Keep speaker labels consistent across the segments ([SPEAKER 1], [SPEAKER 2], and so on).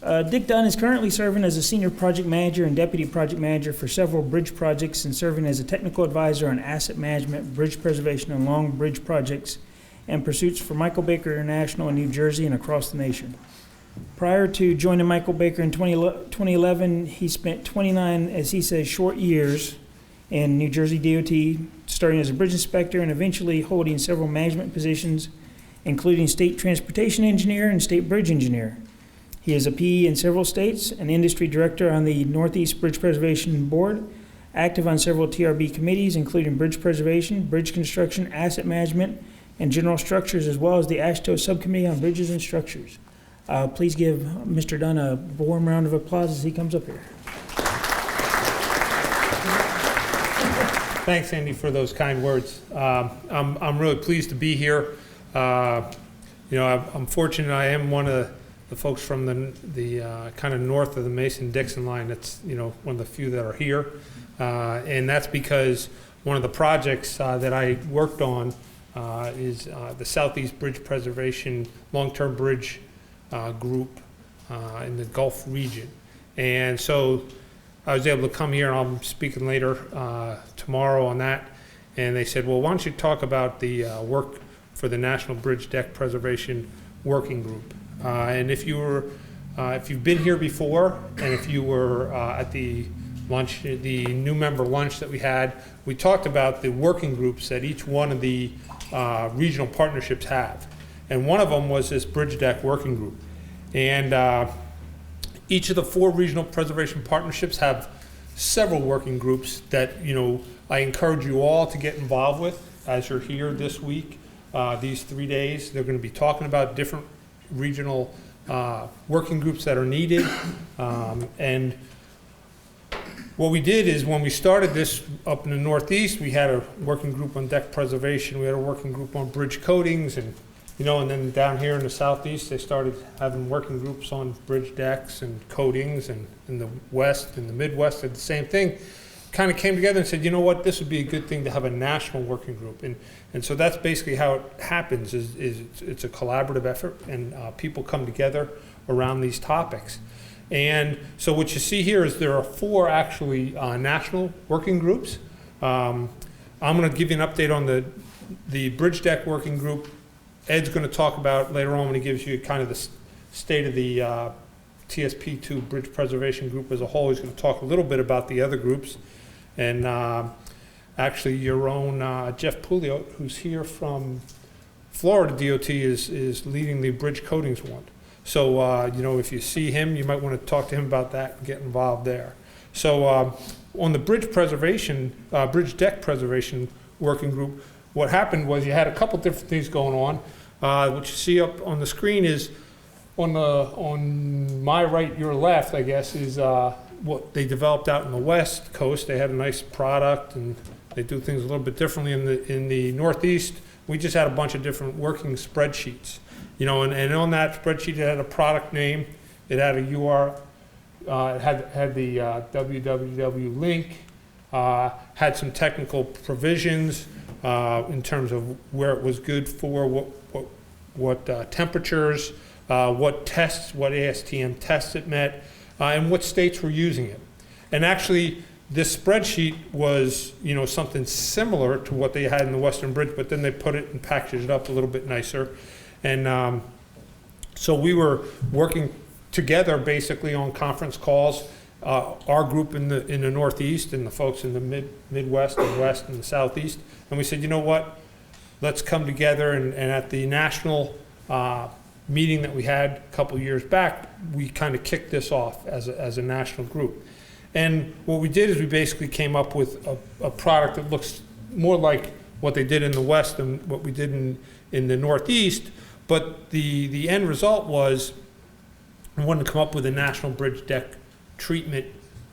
[SPEAKER 1] Dick Dunn is currently serving as a senior project manager and deputy project manager for several bridge projects and serving as a technical advisor on asset management, bridge preservation, and long bridge projects and pursuits for Michael Baker International in New Jersey and across the nation. Prior to joining Michael Baker in 2011, he spent 29, as he says, short years in New Jersey DOT, starting as a bridge inspector and eventually holding several management positions, including state transportation engineer and state bridge engineer. He is a PE in several states, an industry director on the Northeast Bridge Preservation Board, active on several TRB committees, including bridge preservation, bridge construction, asset management, and general structures, as well as the AASHTO Subcommittee on Bridges and Structures. Please give Mr. Dunn a warm round of applause as he comes up here.
[SPEAKER 2] Thanks, Andy, for those kind words. I'm really pleased to be here. I'm fortunate. I am one of the folks from the kind of north of the Mason-Dixon line. That's one of the few that are here, and that's because one of the projects that I worked on is the Southeast Bridge Preservation Long-Term Bridge Group in the Gulf region, and so I was able to come here, and I'm speaking later tomorrow on that. And they said, well, why don't you talk about the work for the National Bridge Deck Preservation Working Group? And if you've been here before, and if you were at the lunch, the new member lunch that we had, we talked about the working groups that each one of the regional partnerships have. And one of them was this Bridge Deck Working Group. And each of the 4 regional preservation partnerships have several working groups that I encourage you all to get involved with as you're here this week. These 3 days, they're going to be talking about different regional working groups that are needed. And what we did is when we started this up in the Northeast, we had a working group on deck preservation. We had a working group on bridge coatings, and then down here in the Southeast, they started having working groups on bridge decks and coatings, and in the West and the Midwest did the same thing. Kind of came together and said, you know what, this would be a good thing to have a national working group. And so that's basically how it happens, is it's a collaborative effort, and people come together around these topics. And so what you see here is there are 4 actually national working groups. I'm going to give you an update on the Bridge Deck Working Group. Ed's going to talk about later on when he gives you kind of the state of the TSP2 Bridge Preservation Group as a whole. He's going to talk a little bit about the other groups. And actually your own Jeff Pouliot, who's here from Florida DOT, is leading the bridge coatings one. So, if you see him, you might want to talk to him about that and get involved there. So on the bridge deck preservation working group, what happened was you had a couple different things going on. What you see up on the screen is on my right, your left, I guess, is what they developed out in the West Coast. They had a nice product, and they do things a little bit differently in the Northeast. We just had a bunch of different working spreadsheets, and on that spreadsheet it had a product name, it had a URL, it had the www link, had some technical provisions in terms of where it was good for, what temperatures, what tests, what ASTM tests it met, and what states were using it. And actually, this spreadsheet was, something similar to what they had in the Western Bridge, but then they put it and packaged it up a little bit nicer. And so we were working together basically on conference calls, our group in the Northeast and the folks in the Midwest and West and the Southeast. And we said, you know what, let's come together, and at the national meeting that we had a couple years back, we kind of kicked this off as a national group. And what we did is we basically came up with a product that looks more like what they did in the West than what we did in the Northeast, but the end result was we wanted to come up with a national bridge deck treatment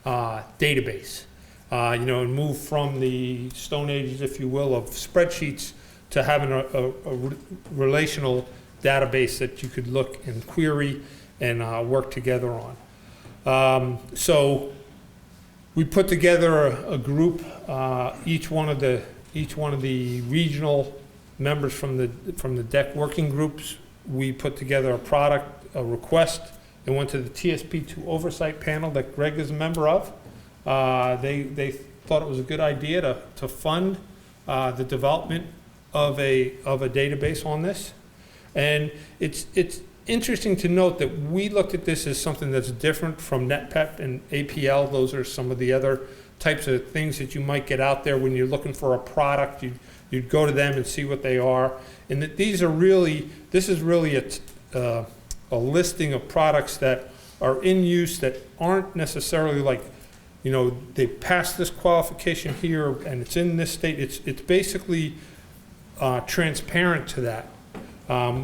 [SPEAKER 2] database, and move from the Stone Ages, if you will, of spreadsheets to having a relational database that you could look and query and work together on. So we put together a group. Each one of the regional members from the deck working groups, we put together a request, It went to the TSP2 Oversight Panel that Greg is a member of. They thought it was a good idea to fund the development of a database on this. And it's interesting to note that we looked at this as something that's different from NetPep and APL. Those are some of the other types of things that you might get out there when you're looking for a product. You'd go to them and see what they are. And that this is really a listing of products that are in use that aren't necessarily like, they passed this qualification here and it's in this state. It's basically transparent to that.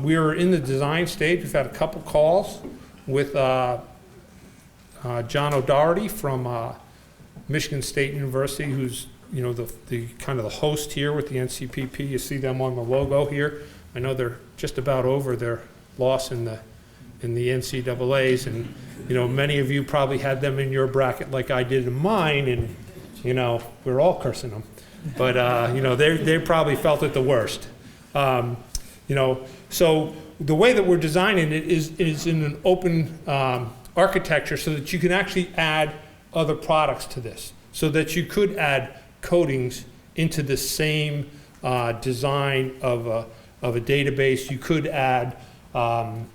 [SPEAKER 2] We are in the design stage. We've had a couple calls with John O'Doherty from Michigan State University, who's the kind of the host here with the NCPP. You see them on the logo here. I know they're just about over their loss in the NCAAs, and many of you probably had them in your bracket like I did in mine, and we're all cursing them, but they probably felt it the worst. So the way that we're designing it is in an open architecture so that you can actually add other products to this, so that you could add coatings into the same design of a database. You could add, also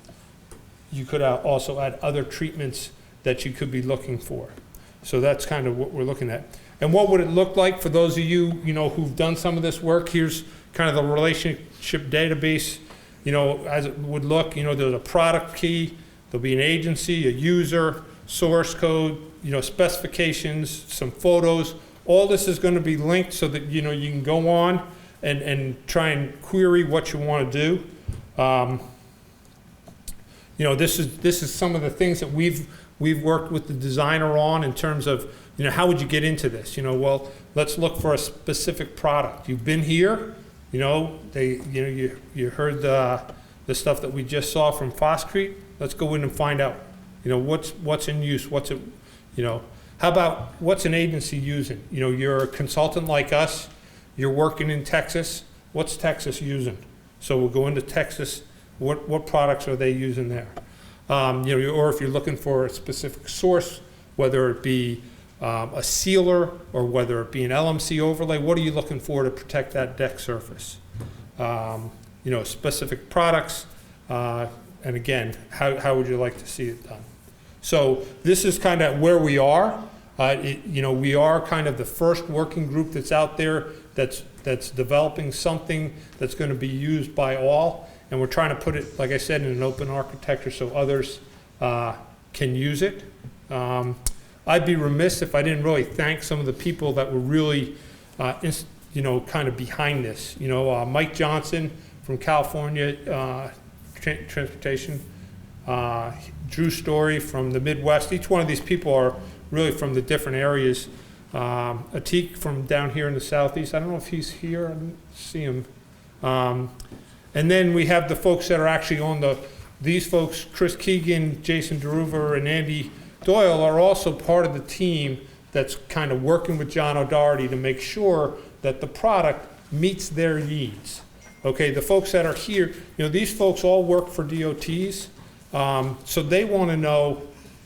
[SPEAKER 2] add other treatments that you could be looking for. So that's kind of what we're looking at. And what would it look like for those of you, who've done some of this work? Here's kind of the relationship database, as it would look. There's a product key, there'll be an agency, a user, source code, specifications, some photos. All this is going to be linked so that, you can go on and try and query what you want to do. This is some of the things that we've worked with the designer on in terms of, how would you get into this? Well, let's look for a specific product. You've been here, you heard the stuff that we just saw from Phoscrete. Let's go in and find out, what's in use, how about what's an agency using? You're a consultant like us, you're working in Texas, what's Texas using? So we'll go into Texas, what products are they using there? Or if you're looking for a specific source, whether it be a sealer or whether it be an LMC overlay, what are you looking for to protect that deck surface? Specific products, and again, how would you like to see it done? So this is kind of where we are. We are kind of the first working group that's out there that's developing something that's going to be used by all, and we're trying to put it, like I said, in an open architecture so others can use it. I'd be remiss if I didn't really thank some of the people that were really, kind of behind this. Mike Johnson from California Transportation, Drew Story from the Midwest. Each one of these people are really from the different areas. Atik from down here in the Southeast. I don't know if he's here. I didn't see him. And then we have the folks that are actually on these folks, Chris Keegan, Jason DeRuver, and Andy Doyle are also part of the team that's kind of working with John O'Doherty to make sure that the product meets their needs. Okay, the folks that are here, these folks all work for DOTs, so they want to know,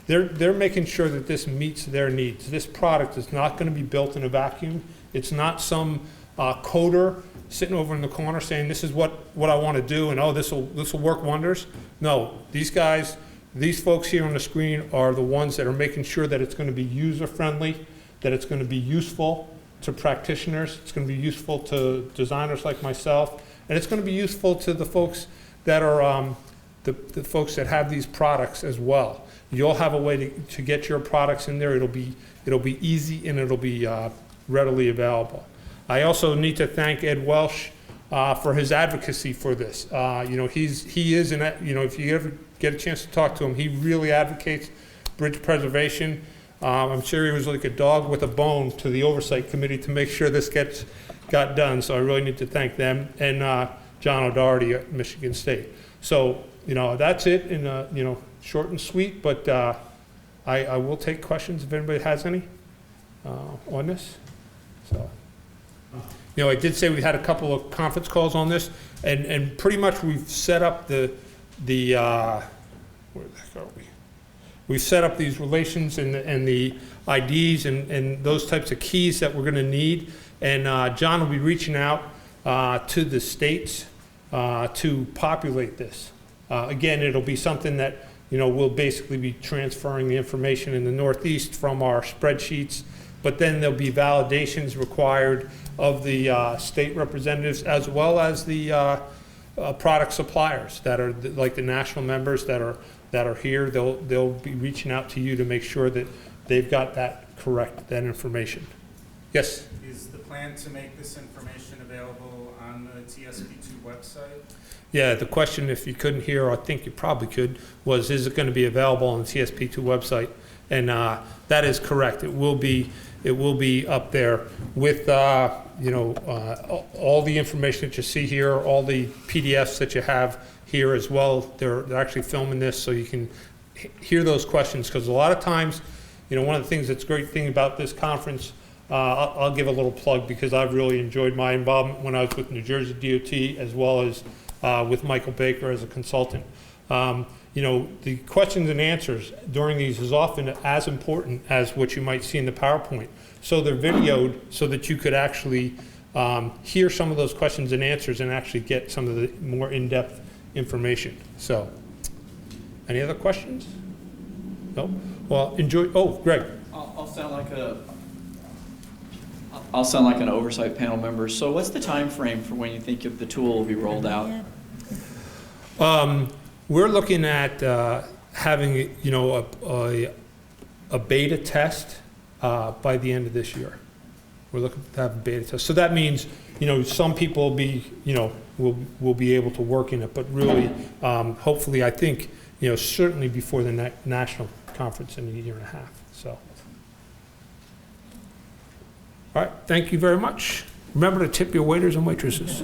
[SPEAKER 2] they're making sure that this meets their needs. This product is not going to be built in a vacuum. It's not some coder sitting over in the corner saying this is what I want to do, and this will work wonders. No, these folks here on the screen are the ones that are making sure that it's going to be user-friendly, that it's going to be useful to practitioners, it's going to be useful to designers like myself, and it's going to be useful to the folks that are the folks that have these products as well. You'll have a way to get your products in there. It'll be easy and it'll be readily available. I also need to thank Ed Welsh for his advocacy for this. He is if you ever get a chance to talk to him, he really advocates bridge preservation. I'm sure he was like a dog with a bone to the oversight committee to make sure this got done. So I really need to thank them and John O'Doherty at Michigan State. So that's it in short and sweet. But I will take questions if anybody has any on this. So. I did say we had a couple of conference calls on this, and pretty much we've set up the where the heck are we? we've set up these relations and the IDs and those types of keys that we're going to need. And John will be reaching out to the states to populate this. Again, it'll be something that, you know, we'll basically be transferring the information in the Northeast from our spreadsheets, but then there'll be validations required of the state representatives as well as the product suppliers that are like the national members that are here. They'll be reaching out to you to make sure that they've got that correct, that information. Yes?
[SPEAKER 3] Is the plan to make this information available on the TSP2 website?
[SPEAKER 2] Yeah, the question, if you couldn't hear, I think you probably could, was is it going to be available on the TSP2 website? And that is correct. It will be up there with all the information that you see here, all the PDFs that you have here as well. They're actually filming this so you can hear those questions, because a lot of times, you know, one of the things that's a great thing about this conference, I'll give a little plug because I've really enjoyed my involvement when I was with New Jersey DOT as well as with Michael Baker as a consultant. You know, the questions and answers during these is often as important as what you might see in the PowerPoint. So they're videoed so that you could actually hear some of those questions and answers and actually get some of the more in-depth information. So, any other questions? No? Well, enjoy. Oh, Greg.
[SPEAKER 4] I'll sound like an oversight panel member. So what's the time frame for when you think the tool will be rolled out?
[SPEAKER 2] We're looking at having, you know, a beta test by the end of this year. We're looking to have a beta test. So that means, you know, some people will be, you know, will be able to work in it, but really, hopefully, I think, you know, certainly before the national conference in a year and a half. So, all right, thank you very much. Remember to tip your waiters and waitresses.